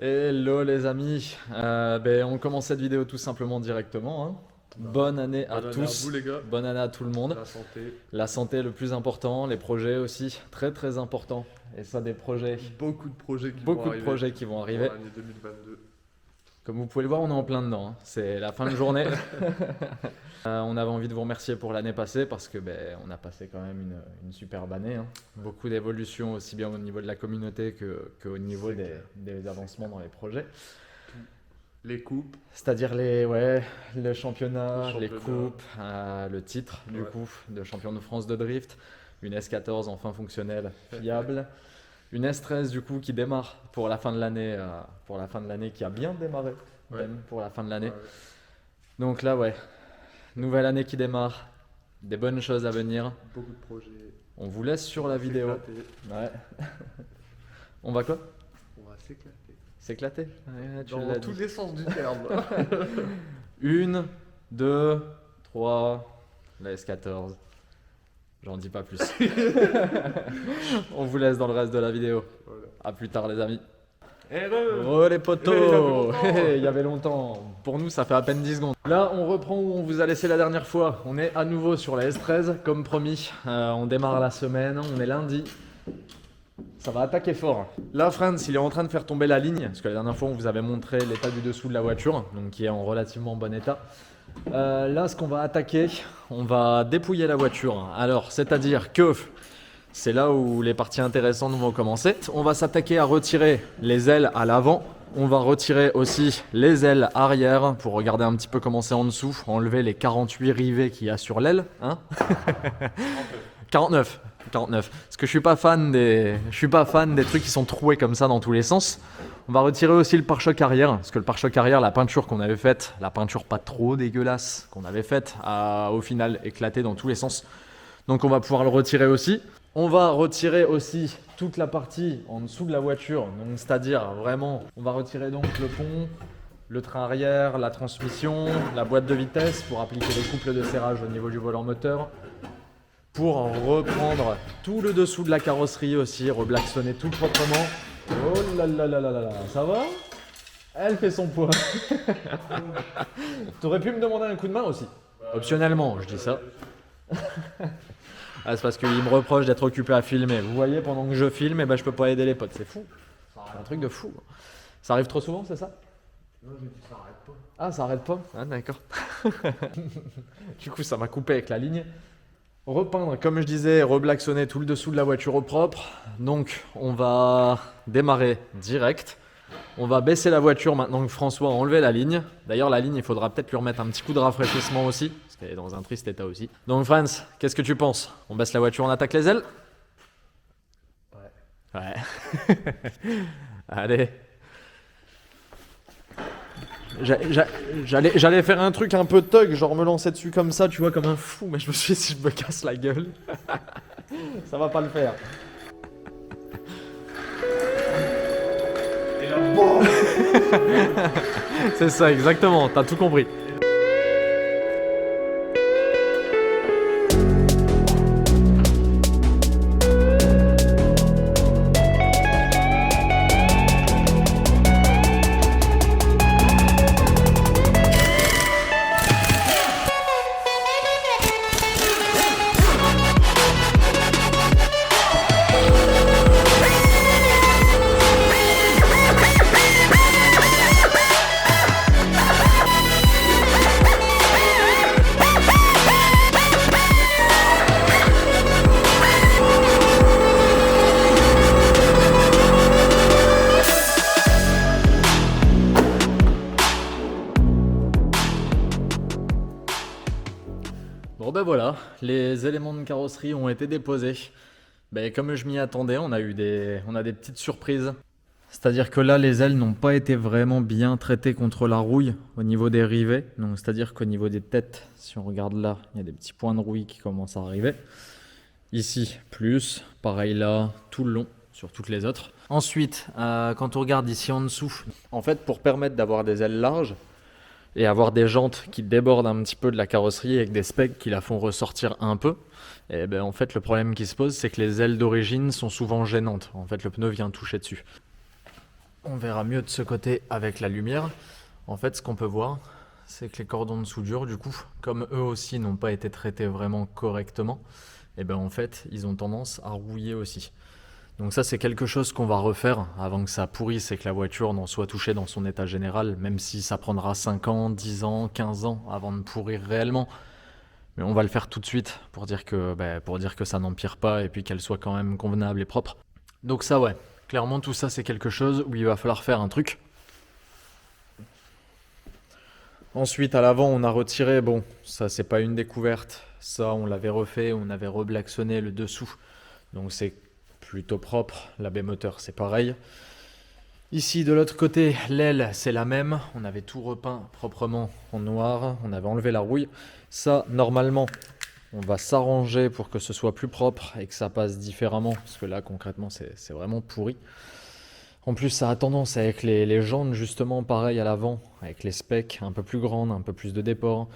Hello les amis, on commence cette vidéo tout simplement directement, hein. Bonne année à Bonne année à tous, vous les gars. bonne année à tout le monde. La santé. La santé le plus important, les projets aussi très très importants. Et ça des projets, Beaucoup de projets qui vont beaucoup de arriver projets qui vont pour arriver. l'année 2022. Comme vous pouvez le voir, on est en plein dedans, hein. C'est la fin de journée. On avait envie de vous remercier pour l'année passée parce que on a passé quand même une superbe année, hein. Beaucoup d'évolutions aussi bien au niveau de la communauté qu'au niveau des avancements dans les projets. Les coupes. C'est-à-dire le championnat, Le les championnat. coupes, le titre du Ouais. coup de champion de France de drift, une S14 enfin fonctionnelle, fiable, une S13 du coup qui démarre pour la fin de l'année, qui a bien démarré Ouais. même pour la fin de l'année. Ouais. Donc là nouvelle année qui démarre, des bonnes choses à venir. Beaucoup de projets. On vous laisse sur la vidéo. S'éclater. Ouais. On va quoi? On va s'éclater. S'éclater. Ouais, tu Dans l'as tous dit. les sens du terme. 1, 2, 3, la S14. J'en dis pas plus. On vous laisse dans le reste de la vidéo. Voilà. A plus tard les amis. Heureux. Oh les Il y potos. avait longtemps. Il y avait longtemps. Pour nous ça fait à peine 10 secondes. Là on reprend où on vous a laissé la dernière fois. On est à nouveau sur la S13 comme promis. On démarre la semaine, on est lundi. Ça va attaquer fort. Là, Franz, il est en train de faire tomber la ligne, parce que la dernière fois, on vous avait montré l'état du dessous de la voiture, donc qui est en relativement bon état. Là, ce qu'on va attaquer, on va dépouiller la voiture. Alors, c'est-à-dire que c'est là où les parties intéressantes vont commencer. On va s'attaquer à retirer les ailes à l'avant. On va retirer aussi les ailes arrière pour regarder un petit peu comment c'est en dessous. Enlever les 48 rivets qu'il y a sur l'aile. Hein 49. Parce que je suis pas fan des trucs qui sont troués comme ça dans tous les sens. On va retirer aussi le pare-choc arrière, parce que le pare-choc arrière, la peinture qu'on avait faite, la peinture pas trop dégueulasse qu'on avait faite, a au final éclaté dans tous les sens. Donc on va pouvoir le retirer aussi. On va retirer aussi toute la partie en dessous de la voiture, donc c'est-à-dire vraiment, on va retirer donc le pont, le train arrière, la transmission, la boîte de vitesse pour appliquer les couples de serrage au niveau du volant moteur. Pour reprendre tout le dessous de la carrosserie aussi, reblacksonner tout proprement. Oh là là là là là là, ça va? Elle fait son poids. T'aurais pu me demander un coup de main aussi. Optionnellement, je dis ça. C'est parce qu'il me reproche d'être occupé à filmer. Vous voyez, pendant que je filme, je peux pas aider les potes. C'est fou. C'est un truc de fou. Ça arrive trop souvent, c'est ça? Non, j'ai dit ça arrête pas. Ah, ça arrête pas? Ah, d'accord. Du coup, ça m'a coupé avec la ligne. Repeindre, comme je disais, reblacksonner tout le dessous de la voiture au propre. Donc, on va démarrer direct. On va baisser la voiture maintenant que François a enlevé la ligne. D'ailleurs, la ligne, il faudra peut-être lui remettre un petit coup de rafraîchissement aussi, parce qu'elle est dans un triste état aussi. Donc, Franz, qu'est-ce que tu penses? On baisse la voiture, on attaque les ailes? Ouais. Allez. J'allais faire un truc un peu thug, genre me lancer dessus comme ça, tu vois, comme un fou, mais je me suis dit si je me casse la gueule, ça va pas le faire. Et là, bon. C'est ça, exactement, t'as tout compris. Bon voilà, les éléments de carrosserie ont été déposés. Comme je m'y attendais, on a des petites surprises. C'est-à-dire que là, les ailes n'ont pas été vraiment bien traitées contre la rouille au niveau des rivets. Donc, c'est-à-dire qu'au niveau des têtes, si on regarde là, il y a des petits points de rouille qui commencent à arriver. Ici, plus. Pareil là, tout le long, sur toutes les autres. Ensuite, quand on regarde ici en dessous, en fait, pour permettre d'avoir des ailes larges, et avoir des jantes qui débordent un petit peu de la carrosserie avec des specs qui la font ressortir un peu, et en fait le problème qui se pose c'est que les ailes d'origine sont souvent gênantes. En fait le pneu vient toucher dessus. On verra mieux de ce côté avec la lumière. En fait, ce qu'on peut voir, c'est que les cordons de soudure, du coup, comme eux aussi n'ont pas été traités vraiment correctement, et ben en fait, ils ont tendance à rouiller aussi. Donc ça, c'est quelque chose qu'on va refaire avant que ça pourrisse et que la voiture n'en soit touchée dans son état général, même si ça prendra 5 ans, 10 ans, 15 ans avant de pourrir réellement. Mais on va le faire tout de suite pour dire que ça n'empire pas et puis qu'elle soit quand même convenable et propre. Donc ça, ouais, clairement, tout ça, c'est quelque chose où il va falloir faire un truc. Ensuite, à l'avant, on a retiré, bon, ça, c'est pas une découverte. Ça, on l'avait refait, on avait reblacksonné le dessous. Donc c'est plutôt propre. La baie moteur, c'est pareil. Ici, de l'autre côté, l'aile, c'est la même. On avait tout repeint proprement en noir. On avait enlevé la rouille. Ça, normalement, on va s'arranger pour que ce soit plus propre et que ça passe différemment. Parce que là, concrètement, c'est vraiment pourri. En plus, ça a tendance avec les jantes, justement, pareil à l'avant, avec les specs un peu plus grandes, un peu plus de déport,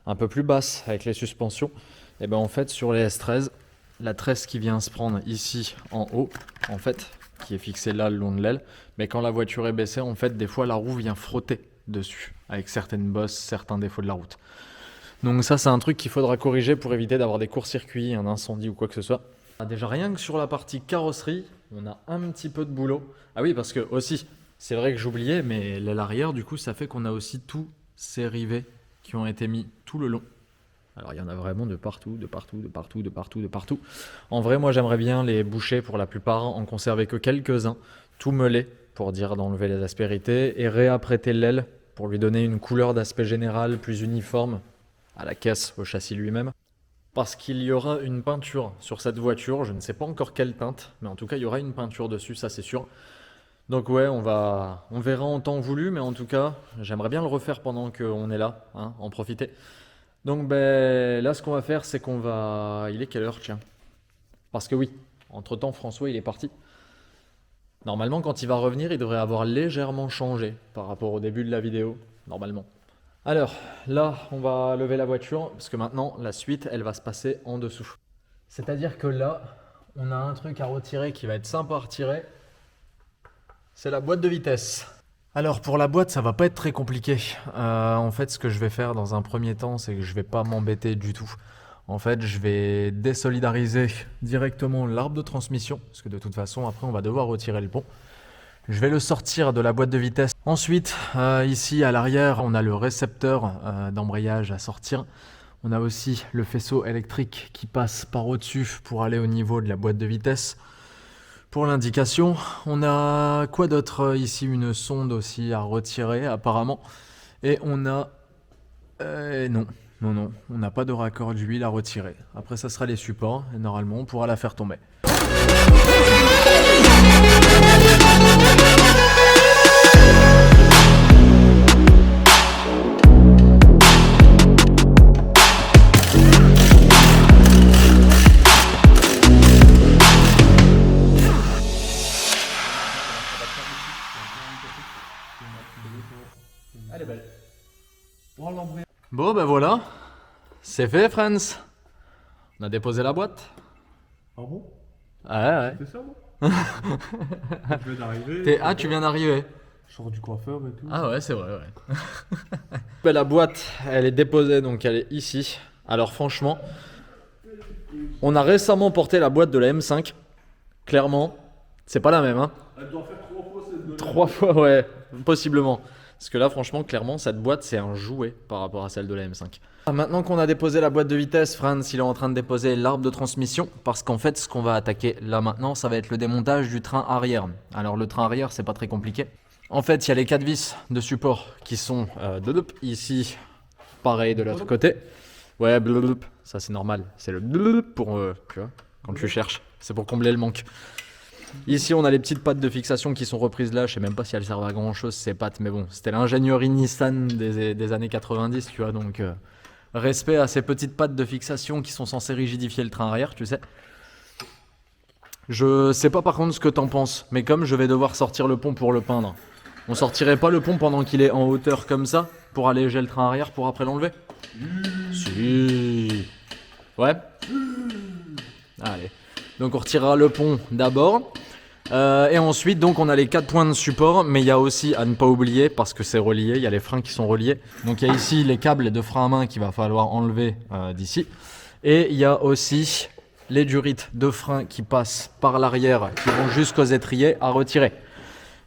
un peu plus basses avec les suspensions. Et ben en fait, sur les S13, la tresse qui vient se prendre ici en haut, en fait, qui est fixée là le long de l'aile, mais quand la voiture est baissée, en fait, des fois la roue vient frotter dessus, avec certaines bosses, certains défauts de la route. Donc ça, c'est un truc qu'il faudra corriger pour éviter d'avoir des courts-circuits, un incendie ou quoi que ce soit. Déjà rien que sur la partie carrosserie, on a un petit peu de boulot. Ah oui, parce que aussi, c'est vrai que j'oubliais, mais l'aile arrière, du coup, ça fait qu'on a aussi tous ces rivets qui ont été mis tout le long. Alors il y en a vraiment de partout, de partout, de partout, de partout, de partout. En vrai, moi j'aimerais bien les boucher pour la plupart, en conserver que quelques-uns, tout meuler pour dire d'enlever les aspérités et réapprêter l'aile pour lui donner une couleur d'aspect général plus uniforme à la caisse, au châssis lui-même. Parce qu'il y aura une peinture sur cette voiture, je ne sais pas encore quelle teinte, mais en tout cas il y aura une peinture dessus, ça c'est sûr. Donc ouais, on verra en temps voulu, mais en tout cas, j'aimerais bien le refaire pendant qu'on est là, hein, en profiter. Donc ben là, ce qu'on va faire, c'est qu'on va... Il est quelle heure, tiens? Parce que oui, entre-temps, François, il est parti. Normalement, quand il va revenir, il devrait avoir légèrement changé par rapport au début de la vidéo, normalement. Alors, là, on va lever la voiture, parce que maintenant, la suite, elle va se passer en dessous. C'est-à-dire que là, on a un truc à retirer qui va être sympa à retirer. C'est la boîte de vitesse. Alors pour la boîte, ça va pas être très compliqué. En fait, ce que je vais faire dans un premier temps, c'est que je vais pas m'embêter du tout. En fait, je vais désolidariser directement l'arbre de transmission, parce que de toute façon, après, on va devoir retirer le pont. Je vais le sortir de la boîte de vitesse. Ensuite, ici à l'arrière, on a le récepteur d'embrayage à sortir. On a aussi le faisceau électrique qui passe par au-dessus pour aller au niveau de la boîte de vitesse. Pour l'indication, on a quoi d'autre ici? Une sonde aussi à retirer apparemment. Et on a... non, on n'a pas de raccord d'huile à retirer. Après ça sera les supports et normalement on pourra la faire tomber. Elle est belle. Bon, l'embrayage. Bon ben voilà, c'est fait friends. On a déposé la boîte. Ah bon? Ouais. C'est ça, moi? Je viens d'arriver. Ah, tu viens d'arriver. Je sors du coiffeur et tout. Ah ouais, c'est vrai, ouais. Ben, la boîte, elle est déposée, donc elle est ici. Alors franchement, on a récemment porté la boîte de la M5. Clairement, c'est pas la même, hein. Elle doit faire 3 fois cette de 3 fois, ouais, possiblement. Parce que là, franchement, clairement, cette boîte, c'est un jouet par rapport à celle de la M5. Maintenant qu'on a déposé la boîte de vitesse, Franz, il est en train de déposer l'arbre de transmission. Parce qu'en fait, ce qu'on va attaquer là maintenant, ça va être le démontage du train arrière. Alors, le train arrière, c'est pas très compliqué. En fait, il y a les 4 vis de support qui sont ici, pareil de l'autre côté. Ouais, blub, ça c'est normal. C'est le blub pour, tu vois, quand tu cherches. C'est pour combler le manque. Ici, on a les petites pattes de fixation qui sont reprises là. Je sais même pas si elles servent à grand chose ces pattes, mais bon, c'était l'ingénierie Nissan des années 90, tu vois. Donc, respect à ces petites pattes de fixation qui sont censées rigidifier le train arrière, tu sais. Je sais pas par contre ce que t'en penses, mais comme je vais devoir sortir le pont pour le peindre, on sortirait pas le pont pendant qu'il est en hauteur comme ça pour alléger le train arrière pour après l'enlever? Si. Ouais. Allez. Donc on retirera le pont d'abord. Et ensuite, donc, on a les 4 points de support, mais il y a aussi, à ne pas oublier, parce que c'est relié, il y a les freins qui sont reliés. Donc, il y a ici les câbles de frein à main qu'il va falloir enlever d'ici. Et il y a aussi les durites de frein qui passent par l'arrière, qui vont jusqu'aux étriers à retirer.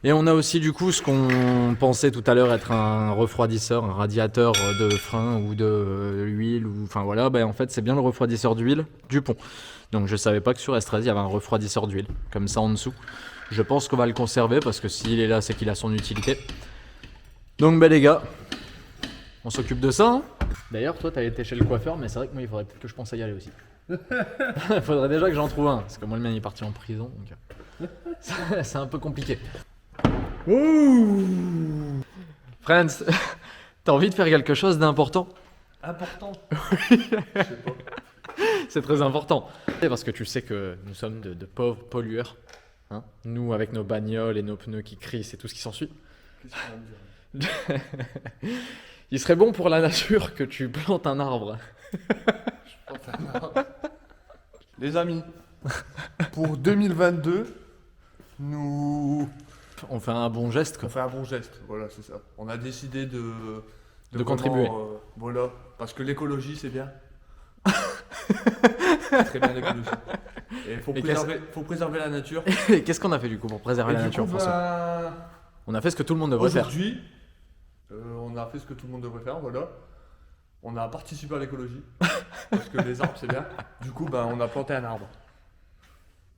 Et on a aussi du coup ce qu'on pensait tout à l'heure être un refroidisseur, un radiateur de frein ou de huile, ou enfin voilà, ben en fait c'est bien le refroidisseur d'huile du pont. Donc je savais pas que sur S13 il y avait un refroidisseur d'huile, comme ça en dessous. Je pense qu'on va le conserver parce que s'il est là c'est qu'il a son utilité. Donc ben les gars, on s'occupe de ça. Hein. D'ailleurs toi t'as été chez le coiffeur, mais c'est vrai que moi il faudrait peut-être que je pense à y aller aussi. Il faudrait déjà que j'en trouve un, parce que moi le mien il est parti en prison, donc c'est un peu compliqué. Ouh. Friends, t'as envie de faire quelque chose d'important? Important. Je sais pas. C'est très important. Parce que tu sais que nous sommes de pauvres pollueurs. Hein, nous, avec nos bagnoles et nos pneus qui crissent et tout ce qui s'ensuit. Qu'est-ce qu'on va dire? Il serait bon pour la nature que tu plantes un arbre. Les amis, pour 2022, on fait un bon geste, quoi. On fait un bon geste, voilà, c'est ça. On a décidé de contribuer. Voilà, parce que l'écologie, c'est bien. C'est très bien l'écologie. Et il faut préserver la nature. Et qu'est-ce qu'on a fait du coup pour préserver la nature, François? On a fait ce que tout le monde devrait faire. Aujourd'hui, on a fait ce que tout le monde devrait faire, voilà. On a participé à l'écologie. Parce que les arbres, c'est bien. Du coup, on a planté un arbre.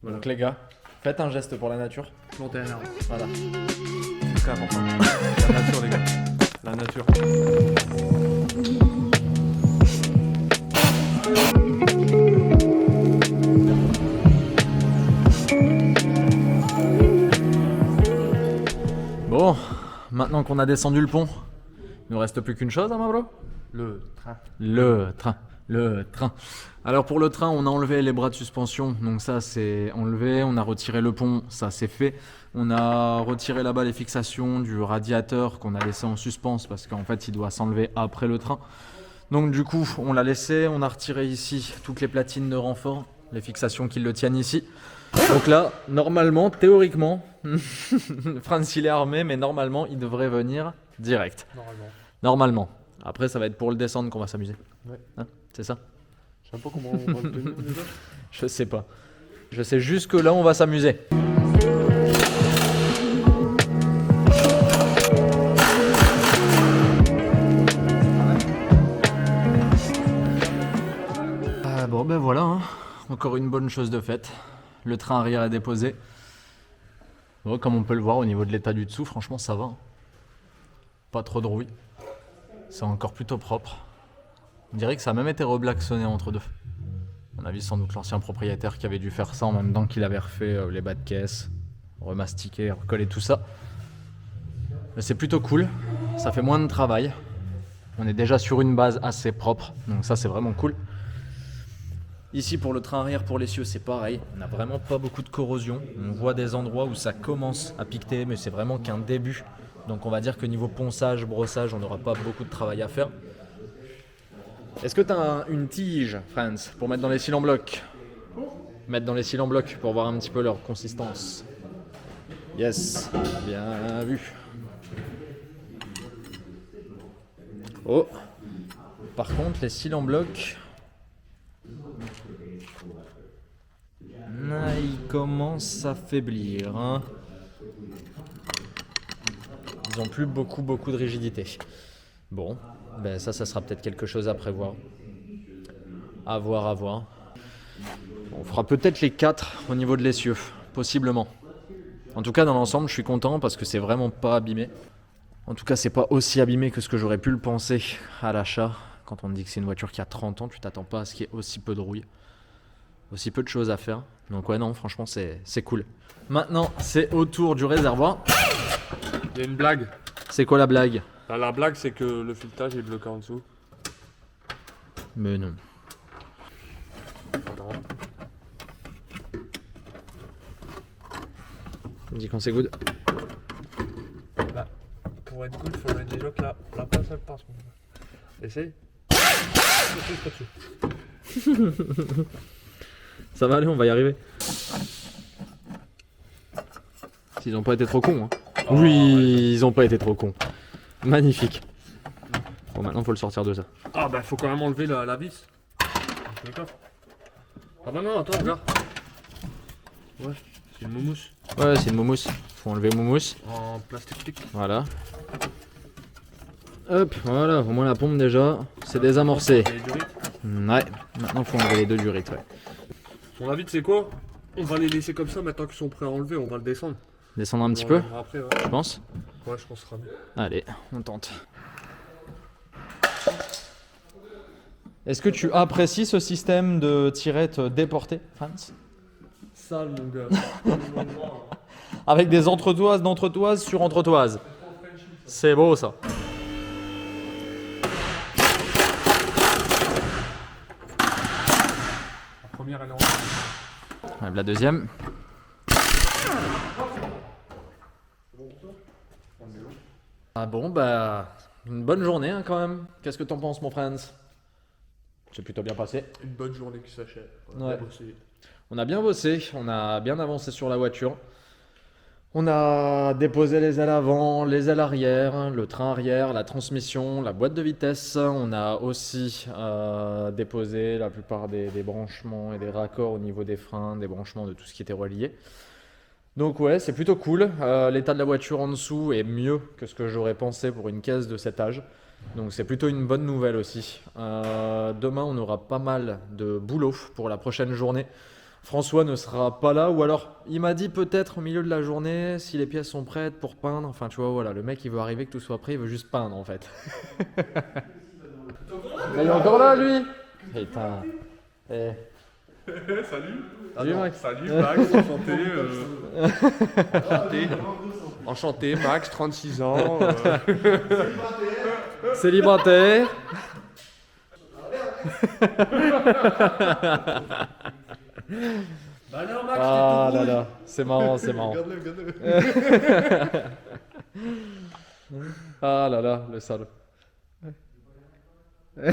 Voilà. Donc les gars, faites un geste pour la nature. Planter un arbre. Voilà. C'est très important. La nature, les gars. La nature. Bon, maintenant qu'on a descendu le pont, il nous reste plus qu'une chose, hein, ma bro? Le train. Le train. Alors pour le train, on a enlevé les bras de suspension, donc ça c'est enlevé. On a retiré le pont, ça c'est fait. On a retiré là-bas les fixations du radiateur qu'on a laissé en suspens parce qu'en fait il doit s'enlever après le train. Donc du coup, on l'a laissé. On a retiré ici toutes les platines de renfort, les fixations qui le tiennent ici. Donc là, normalement, théoriquement, Franz il est armé, mais normalement il devrait venir direct. Normalement. Après, ça va être pour le descendre qu'on va s'amuser. Ouais. Hein, c'est ça? Je sais pas comment on va le tenir déjà. Je sais pas. Je sais juste que là, on va s'amuser. Bon, ben voilà. Hein. Encore une bonne chose de faite. Le train arrière est déposé. Bon, comme on peut le voir au niveau de l'état du dessous, franchement, ça va. Pas trop de rouille. C'est encore plutôt propre. On dirait que ça a même été reblacksonné entre deux. À mon avis, sans doute l'ancien propriétaire qui avait dû faire ça en même temps qu'il avait refait les bas de caisse, remastiqué, recollé tout ça. Mais c'est plutôt cool. Ça fait moins de travail. On est déjà sur une base assez propre. Donc ça, c'est vraiment cool. Ici, pour le train arrière, pour l'essieu, c'est pareil. On n'a vraiment pas beaucoup de corrosion. On voit des endroits où ça commence à piqueter, mais c'est vraiment qu'un début. Donc on va dire que niveau ponçage, brossage, on n'aura pas beaucoup de travail à faire. Est-ce que tu as une tige, Franz, pour mettre dans les cils en bloc? Mettre dans les cils en bloc pour voir un petit peu leur consistance. Yes, bien vu. Oh, par contre, les cils en bloc... ils commencent à faiblir. Hein. Ils n'ont plus beaucoup de rigidité. Bon, ben ça sera peut-être quelque chose à prévoir. À voir. On fera peut-être les 4 au niveau de l'essieu, possiblement. En tout cas, dans l'ensemble, je suis content parce que c'est vraiment pas abîmé. En tout cas, c'est pas aussi abîmé que ce que j'aurais pu le penser à l'achat. Quand on te dit que c'est une voiture qui a 30 ans, tu t'attends pas à ce qu'il y ait aussi peu de rouille. Aussi peu de choses à faire. Donc ouais, non, franchement, c'est cool. Maintenant, c'est au tour du réservoir. Il y a une blague. C'est quoi la blague? La blague, c'est que le filetage est bloqué en dessous. Mais non. Attends. Tu me dis quand c'est good? Là, pour être good, il faudrait déjà que la place elle passe. Essaye. Ça va aller, on va y arriver. S'ils ont pas été trop cons. Hein. Oui, ils ont pas été trop cons. Magnifique. Bon, maintenant, faut le sortir de ça. Ah bah faut quand même enlever la vis. Ah bah non, attends, regarde. Ouais, c'est une moumousse. Ouais, c'est une moumousse. Faut enlever moumousse. En plastique. Voilà. Hop, voilà, au moins la pompe déjà, c'est désamorcé. Ouais, maintenant faut enlever les deux durites, ouais. Mon avis, c'est quoi? On va les laisser comme ça, maintenant qu'ils sont prêts à enlever, on va le descendre. Descendre un petit peu, après, ouais. je pense. Ouais, je pense que ce sera mieux. Allez, on tente. Est-ce que tu apprécies ce système de tirette déportée, Franz? Sale, mon gars. Avec des entretoises d'entretoises sur entretoises. C'est beau ça. La première, elle est en... Ouais, la deuxième. Ah bon, bah, une bonne journée hein, quand même. Qu'est-ce que t'en penses, mon Franz? C'est plutôt bien passé. Une bonne journée qui s'achève. Ouais. On a bien bossé, on a bien avancé sur la voiture. On a déposé les ailes avant, les ailes arrière, le train arrière, la transmission, la boîte de vitesse. On a aussi déposé la plupart des branchements et des raccords au niveau des freins, des branchements de tout ce qui était relié. Donc ouais, c'est plutôt cool. L'état de la voiture en dessous est mieux que ce que j'aurais pensé pour une caisse de cet âge. Donc c'est plutôt une bonne nouvelle aussi. Demain, on aura pas mal de boulot pour la prochaine journée. François ne sera pas là, ou alors il m'a dit peut-être au milieu de la journée si les pièces sont prêtes pour peindre. Enfin, tu vois, voilà, le mec il veut arriver que tout soit prêt, il veut juste peindre en fait. Mais il est encore là lui. Putain. Eh. Salut. Salut Max. Salut Max, enchanté. Enchanté. Enchanté, Max, 36 ans. Célibataire. Bah alors Max, Ah t'es tout là là, c'est marrant, c'est marrant. Regarde-le. Ah là là, le salaud. Il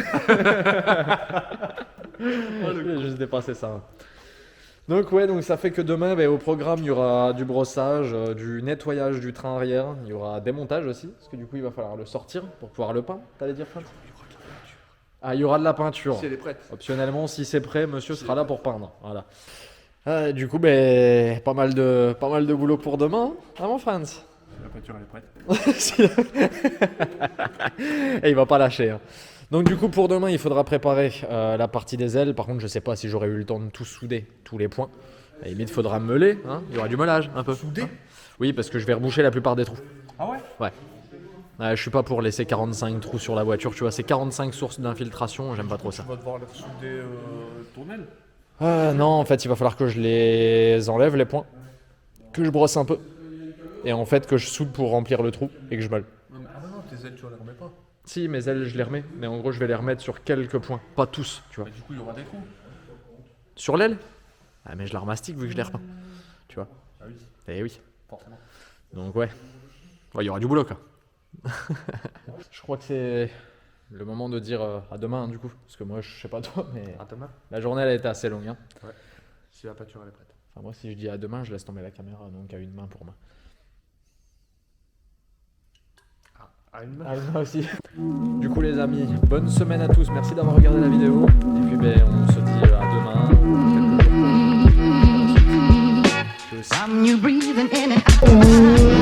a juste dépassé ça. Hein. Donc ouais, donc ça fait que demain, au programme, il y aura du brossage, du nettoyage du train arrière, il y aura des montages aussi, parce que du coup, il va falloir le sortir pour pouvoir le peindre. T'allais dire, Franz? Ah, il y aura de la peinture. Si elle est prête. Optionnellement, si c'est prêt, monsieur sera là pour peindre. Voilà. Du coup, pas mal de boulot pour demain, hein, mon Franz? La peinture, elle est prête. Et il va pas lâcher. Hein. Donc du coup, pour demain, il faudra préparer la partie des ailes. Par contre, je sais pas si j'aurai eu le temps de tout souder, tous les points. À la limite, il faudra meuler. Hein. Il y aura du meulage, un peu. Souder? Oui, parce que je vais reboucher la plupart des trous. Ah ouais? Ouais. Je suis pas pour laisser 45 trous sur la voiture, tu vois, c'est 45 sources d'infiltration, j'aime pas trop ça. Tu vas devoir les ressouder ton aile? Non, en fait, il va falloir que je les enlève, les points, que je brosse un peu, et en fait que je soude pour remplir le trou et que je meule. Ah bah non, tes ailes, tu les remets pas. Si, mes ailes, je les remets, mais en gros, je vais les remettre sur quelques points, pas tous, tu vois. Bah du coup, il y aura des trous. Sur l'aile? Ah, mais je la remastique vu que je l'ai repeint, tu vois. Ah oui, Eh oui. forcément. Donc ouais, il y aura du boulot, quoi. Je crois que c'est le moment de dire à demain, du coup. Parce que moi, je sais pas toi, mais À demain? la journée, elle a été assez longue. Hein. Ouais. Si la peinture, elle est prête. Enfin, moi, si je dis à demain, je laisse tomber la caméra, donc à une main pour moi. À une main? À une main aussi. Du coup, les amis, bonne semaine à tous. Merci d'avoir regardé la vidéo. Et puis, on se dit à demain. Quelques jours. Tchuss. I'm you breathing in and out.